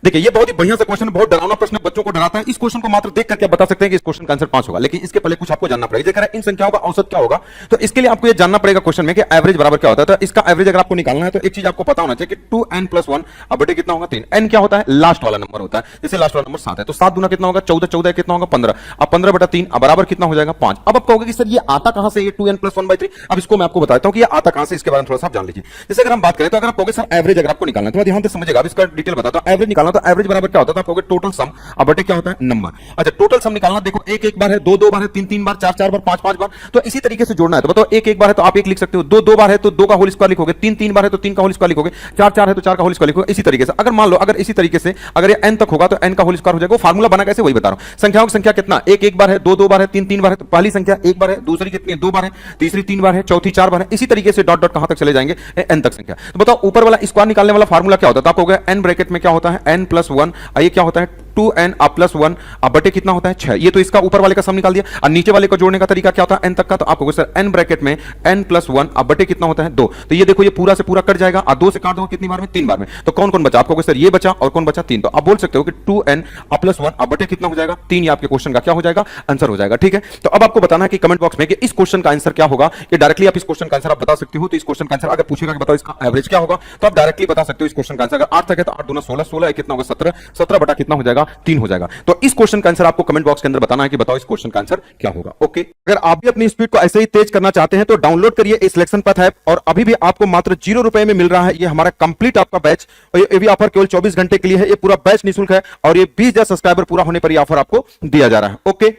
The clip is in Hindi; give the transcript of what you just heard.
देखिए ये बहुत ही बढ़िया सा क्वेश्चन, बहुत डरावना प्रश्न, बच्चों को डराता है। इस क्वेश्चन को मात्र देख करके बता सकते हैं कि इस क्वेश्चन का आंसर 5 होगा, लेकिन इसके पहले कुछ आपको जानना पड़ेगा। देखा इन संख्याओं का औसत क्या होगा, तो इसके लिए आपको ये जानना पड़ेगा क्वेश्चन में कि एवरेज बराबर क्या होता है। तो इसका एवरेज अगर आपको निकालना है तो एक चीज आपको पता होना चाहिए कि 2n + 1 अब बटे कितना होगा 3। n क्या होता है, लास्ट वाला नंबर होता है। जैसे लास्ट वाला नंबर 7 है तो 7 दूना कितना होगा 14, 14 कितना होगा 15, अब 15/3 अब बराबर कितना हो जाएगा 5। अब आप कहोगे कि सर ये आता कहां से, ये 2n + 1/3। अब इसको मैं आपको बताता हूं कि ये आता कहां से, इसके बारे में थोड़ा सा आप जान लीजिए। जैसे अगर हम बात करें तो अगर आप कहोगे सर एवरेज अगर आपको निकालना है तो ध्यान से समझिएगा, अब इसका डिटेल बताता हूं। एवरेज निकालना तो एवरेज बराबर क्या होता है, तो आप कहोगे टोटल सम अब बटे क्या होता है नंबर। अच्छा टोटल सम निकालना, देखो एक एक बार है, दो दो बार है, तीन तीन बार, चार चार बार, पांच पांच बार, तो इसी तरीके से जोड़ना है। तो बताओ एक एक बार है तो आप एक लिख सकते हो, दो दो बार है तो दो का होल स्क्वायर लिखोगे, तीन तीन बार है तो तीन का होल स्क्वायर लिखोगे, चार चार है तो चार का होल स्क्वायर लिखोगे। इसी तरीके से अगर मान लो अगर इसी तरीके से अगर ये n तक होगा तो n का होल स्क्वायर हो जाएगा। फार्मूला बना कैसे वही बता रहा हूं। संख्याओं की संख्या कितना, एक एक बार है, दो दो बार है, तीन तीन बार है, तो पहली संख्या एक बार है, दूसरी कितनी है, दो बार है, तीसरी तीन बार है, चौथी चार बार है। इसी तरीके से डॉट डॉट कहां तक चले जाएंगे, n तक संख्या। तो बताओ ऊपर वाला स्क्वायर निकालने वाला फार्मूला क्या होता है, तो आप कहोगे n ब्रैकेट में क्या होता है n + 1, ये क्या होता है 2n + 1 अब बटे कितना होता है 6। ये तो इसका ऊपर वाले का सम निकाल दिया। और नीचे वाले को जोड़ने का तरीका क्या होता है n तक का, तो आप कहोगे सर n ब्रैकेट में n + 1 अब बटे कितना होता है 2। तो ये देखो ये पूरा से पूरा कट जाएगा और 2 से काट दो कितनी बार में, 3 बार में। तो कौन कौन बचा, आप कहोगे सर ये बचा और कौन बचा 3। तो आप बोल सकते हो कि 2n + 1 अब बटे कितना हो जाएगा 3। ये आपके क्वेश्चन का क्या हो जाएगा, आंसर हो जाएगा। ठीक है, तो अब आपको बताना है कि कमेंट बॉक्स में कि इस क्वेश्चन का आंसर क्या होगा। ये डायरेक्टली आप इस क्वेश्चन का आंसर आप बता सकते हो। तो इस क्वेश्चन का आंसर अगर पूछेगा कि बताओ इसका एवरेज क्या होगा, तो आप डायरेक्टली बता सकते हो इस क्वेश्चन का आंसर। अगर 8 तक है तो 8 दूना 16, 16 कितना होगा 17, 17 बटा कितना हो जाएगा 3 हो जाएगा। तो इस क्वेश्चन का आंसर आपको कमेंट बॉक्स के अंदर बताना है कि बताओ इस क्वेश्चन का आंसर क्या होगा। ओके, अगर आप भी अपनी स्पीड को ऐसे ही तेज करना चाहते हैं तो डाउनलोड करिए इस सिलेक्शन पथ ऐप, और अभी भी आपको मात्र 0 रुपए में मिल रहा है ये हमारा कंप्लीट आपका बैच। और ये भी ऑफर केवल 24 घंटे के लिए है। ये पूरा बैच निःशुल्क है और ये 20,000 सब्सक्राइबर पूरा होने पर ये ऑफर आपको दिया जा रहा है। ओके।